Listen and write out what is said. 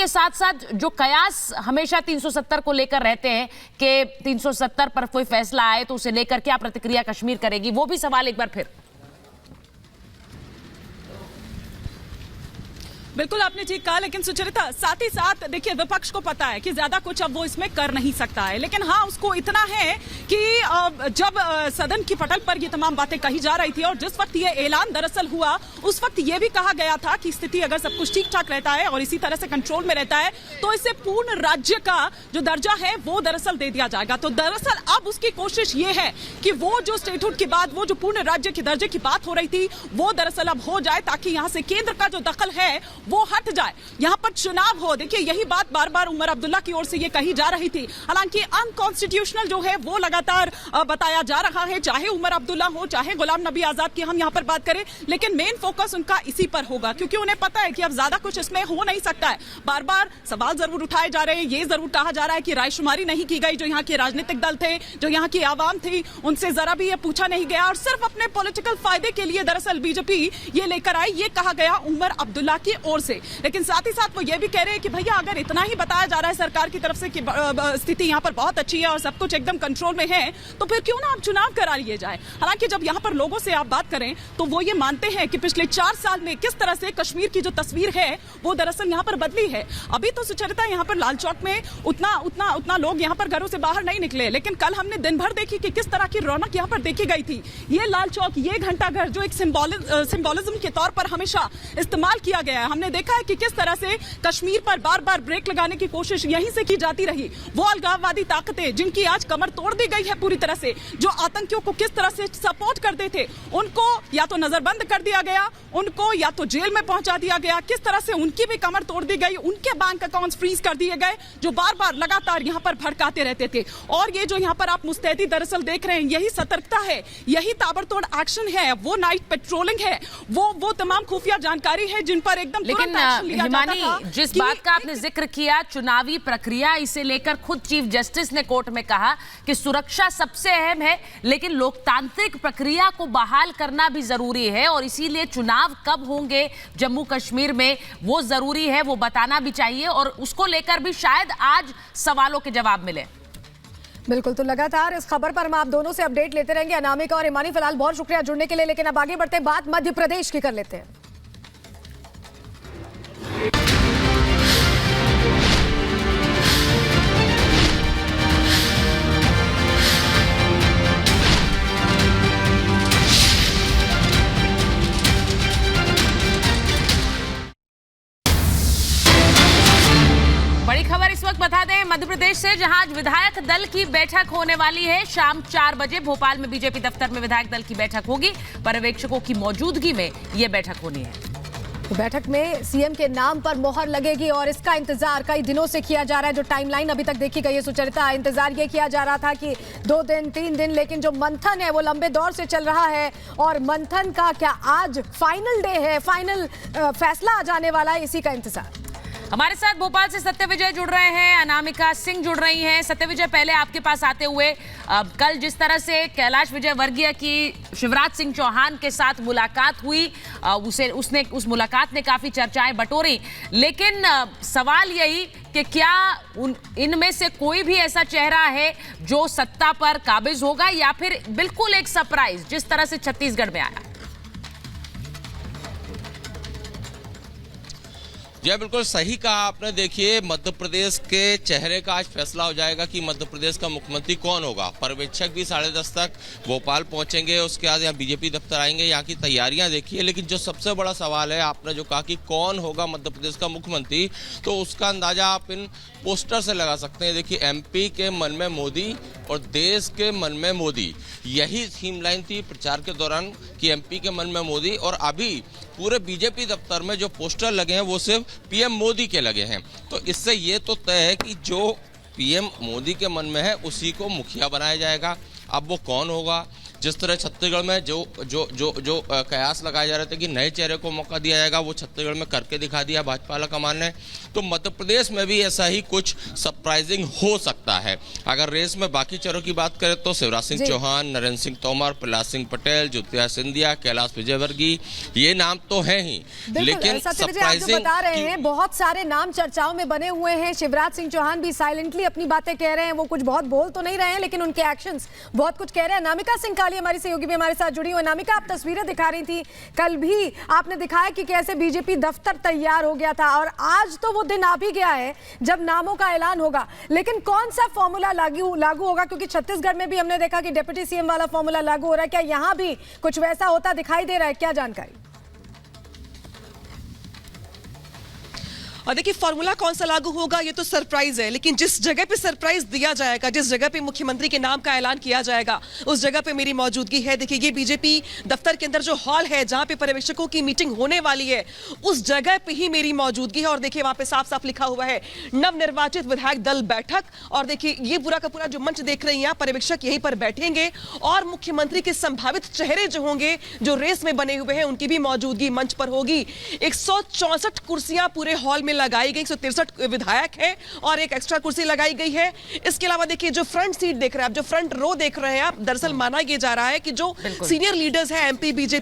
के साथ साथ जो कयास हमेशा 370 को लेकर रहते हैं कि 370 पर कोई फैसला आए तो उसे लेकर क्या प्रतिक्रिया कश्मीर करेगी, वो भी सवाल एक बार फिर। बिल्कुल आपने ठीक कहा, लेकिन सुचरिता साथ ही साथ देखिए विपक्ष को पता है कि ज्यादा कुछ अब वो इसमें कर नहीं सकता है, लेकिन हाँ उसको इतना है कि जब सदन की पटल पर ये तमाम बातें कही जा रही थी और जिस वक्त ये ऐलान दरअसल हुआ उस वक्त ये भी कहा गया था कि स्थिति अगर सब कुछ ठीक ठाक रहता है और इसी तरह से कंट्रोल में रहता है तो इसे पूर्ण राज्य का जो दर्जा है वो दरअसल दे दिया जाएगा। तो दरअसल अब उसकी कोशिश ये है कि वो जो स्टेटहुड के बाद वो जो पूर्ण राज्य के दर्जे की बात हो रही थी वो दरअसल अब हो जाए, ताकि यहाँ से केंद्र का जो दखल है वो हट जाए, यहाँ पर चुनाव हो। देखिए यही बात बार बार उमर अब्दुल्ला की ओर से ये कही जा रही थी, हालांकि अनकॉन्स्टिट्यूशनल जो है वो लगातार बताया जा रहा है, चाहे उमर अब्दुल्ला हो चाहे गुलाम नबी आजाद की हम यहाँ पर बात करें, लेकिन मेन फोकस उनका इसी पर होगा क्योंकि उन्हें पता है कि अब ज्यादा कुछ इसमें हो नहीं सकता है। बार बार सवाल जरूर उठाए जा रहे हैं, ये जरूर कहा जा रहा है कि रायशुमारी नहीं की गई, जो यहाँ के राजनीतिक दल थे, जो यहाँ की आवाम थी, उनसे जरा भी ये पूछा नहीं गया और सिर्फ अपने पॉलिटिकल फायदे के लिए दरअसल बीजेपी ये लेकर आई, ये कहा गया उमर अब्दुल्ला की ओर से। लेकिन साथ ही साथ वो ये भी कह रहे हैं कि भैया अगर इतना ही बताया जा रहा है सरकार की तरफ से कि स्थिति यहाँ पर बहुत अच्छी है और सब कुछ एकदम कंट्रोल में है तो फिर क्यों ना आप चुनाव करा लिए जाए। हालांकि जब यहाँ पर लोगों से आप बात करें तो वो ये मानते हैं कि पिछले 4 साल में किस तरह से कश्मीर की जो तस्वीर है वो दरअसल यहाँ पर बदली है। अभी तो सुचरिता यहाँ पर लाल चौक में उतना लोग यहाँ पर घरों से बाहर नहीं निकले, लेकिन कल हमने दिन भर देखी कि किस तरह की रौनक यहाँ पर देखी गई थी। ये लाल चौक, ये घंटाघर जो एक सिंबोलिज्म के तौर पर हमेशा इस्तेमाल किया गया है, हमने देखा है कि किस तरह से कश्मीर पर बार बार ब्रेक लगाने की कोशिश यहीं से की जाती रही। वो अलगाववादी ताकतें जिनकी आज कमर तोड़ दी गई है पूरी तरह से, जो आतंकियों को किस तरह से सपोर्ट करते थे, उनको या तो नजरबंद कर दिया गया, उनको या तो जेल में पहुंचा दिया गया, किस तरह से उनकी भी कमर तोड़ दी गई, उनके बैंक अकाउंट्स फ्रीज कर दिए गए जो बार बार लगातार यहाँ पर भड़काते रहते थे। और ये जो यहाँ पर आप मुस्तैदी दरअसल देख रहे हैं, यही सतर्कता है, यही ताबड़तोड़ एक्शन है, वो नाइट पेट्रोलिंग है, वो तमाम खुफिया जानकारी है जिन पर एकदम तुरंत एक्शन लिया जाता था। जिस बात का आपने जिक्र किया चुनावी प्रक्रिया, इसे लेकर खुद चीफ जस्टिस ने कोर्ट में कहा कि सुरक्षा सबसे अहम है लेकिन लोकतांत्रिक प्रक्रिया को बहाल करना भी जरूरी है और इसीलिए चुनाव कब होंगे जम्मू कश्मीर में वो जरूरी है, वो बताना भी चाहिए और उसको लेकर भी शायद आज सवालों के जवाब मिले। बिल्कुल, तो लगातार इस खबर पर हम आप दोनों से अपडेट लेते रहेंगे। अनामिका और ईमानी, फिलहाल बहुत शुक्रिया जुड़ने के लिए, लेकिन अब आगे बढ़ते बात मध्य प्रदेश की कर लेते हैं। बड़ी खबर इस वक्त बता दें मध्य प्रदेश से, जहां आज विधायक दल की बैठक होने वाली है। शाम 4 बजे भोपाल में बीजेपी दफ्तर में विधायक दल की बैठक होगी। पर्यवेक्षकों की मौजूदगी में यह बैठक होनी है। तो बैठक में सीएम के नाम पर मोहर लगेगी और इसका इंतजार कई दिनों से किया जा रहा है। जो टाइमलाइन अभी तक देखी गई है सुचरिता, इंतजार ये किया जा रहा था कि 2 दिन 3 दिन, लेकिन जो मंथन है वो लंबे दौर से चल रहा है और मंथन का क्या आज फाइनल डे है, फाइनल फैसला आ जाने वाला है, इसी का इंतजार। हमारे साथ भोपाल से सत्यविजय जुड़ रहे हैं, अनामिका सिंह जुड़ रही हैं। सत्यविजय, पहले आपके पास आते हुए, कल जिस तरह से कैलाश विजयवर्गीय की शिवराज सिंह चौहान के साथ मुलाकात हुई, उस मुलाकात ने काफी चर्चाएं बटोरी, लेकिन सवाल यही कि क्या इनमें से कोई भी ऐसा चेहरा है जो सत्ता पर काबिज होगा या फिर बिल्कुल एक सरप्राइज जिस तरह से छत्तीसगढ़ में आया? जी बिल्कुल सही कहा आपने। देखिए मध्य प्रदेश के चेहरे का आज फैसला हो जाएगा कि मध्य प्रदेश का मुख्यमंत्री कौन होगा। पर्यवेक्षक भी 10:30 तक भोपाल पहुंचेंगे, उसके बाद यहाँ बीजेपी दफ्तर आएंगे, यहाँ की तैयारियां देखिए। लेकिन जो सबसे बड़ा सवाल है, आपने जो कहा कि कौन होगा मध्य प्रदेश का मुख्यमंत्री, तो उसका अंदाजा आप इन पोस्टर से लगा सकते हैं। देखिए एमपी के मन में मोदी और देश के मन में मोदी, यही थीम लाइन थी प्रचार के दौरान कि एमपी के मन में मोदी। और अभी पूरे बीजेपी दफ्तर में जो पोस्टर लगे हैं वो सिर्फ पीएम मोदी के लगे हैं। तो इससे ये तो तय है कि जो पीएम मोदी के मन में है उसी को मुखिया बनाया जाएगा। अब वो कौन होगा, जिस तरह छत्तीसगढ़ में जो कयास लगाए जा रहे थे कि नए चेहरे को मौका दिया जाएगा, वो छत्तीसगढ़ में करके दिखा दिया भाजपा कमान ने। तो मध्य प्रदेश में भी ऐसा ही कुछ सरप्राइजिंग हो सकता है। अगर रेस में बाकी चेहरों की बात करें तो शिवराज सिंह चौहान, नरेंद्र सिंह तोमर, प्रहलाद सिंह पटेल, ज्योतिरादित्य सिंधिया, कैलाश विजयवर्गीय, ये नाम तो हैं ही, लेकिन सरप्राइजिंग बता रहे हैं, बहुत सारे नाम चर्चाओं में बने हुए हैं। शिवराज सिंह चौहान भी साइलेंटली अपनी बातें कह रहे हैं, वो कुछ बहुत बोल तो नहीं रहे हैं, लेकिन उनके एक्शंस बहुत कुछ कह रहे हैं। अनामिका सिंह काली हमारी सहयोगी भी हमारे साथ जुड़ी हुई। अनामिका, आप तस्वीरें दिखा रही थी, कल भी आपने दिखाया कि कैसे बीजेपी दफ्तर तैयार हो गया था, और आज तो वो दिन आ भी गया है जब नामों का ऐलान होगा। लेकिन कौन सा फॉर्मूला लागू होगा, क्योंकि छत्तीसगढ़ में भी हमने देखा कि डिप्टी सीएम वाला फॉर्मूला लागू हो रहा है, क्या यहां भी कुछ वैसा होता दिखाई दे रहा है? क्या जानकारी? और देखिए, फॉर्मूला कौन सा लागू होगा ये तो सरप्राइज है, लेकिन जिस जगह पे सरप्राइज दिया जाएगा, जिस जगह पे मुख्यमंत्री के नाम का ऐलान किया जाएगा, उस जगह पे मेरी मौजूदगी है। देखिए, ये बीजेपी दफ्तर के अंदर जो हॉल है जहां पे पर्यवेक्षकों की मीटिंग होने वाली है, उस जगह पे ही मेरी मौजूदगी है। और देखिए, वहां पे साफ साफ लिखा हुआ है नवनिर्वाचित विधायक दल बैठक। और देखिए, ये पूरा का पूरा जो मंच देख रही हैं आप, पर्यवेक्षक यहीं पर बैठेंगे और मुख्यमंत्री के संभावित चेहरे जो होंगे, जो रेस में बने हुए हैं, उनकी भी मौजूदगी मंच पर होगी। 164 कुर्सियां पूरे हॉल में लगाई गई, 163 विधायक है और एक एक्स्ट्रा कुर्सी लगाई गई है। इसके अलावा देखिए, जो फ्रंट सीट देख रहे हैं आप, जो फ्रंट रो देख रहे हैं आप, दरअसल माना यह जा रहा है कि जो सीनियर लीडर्स हैं एमपी बीजेपी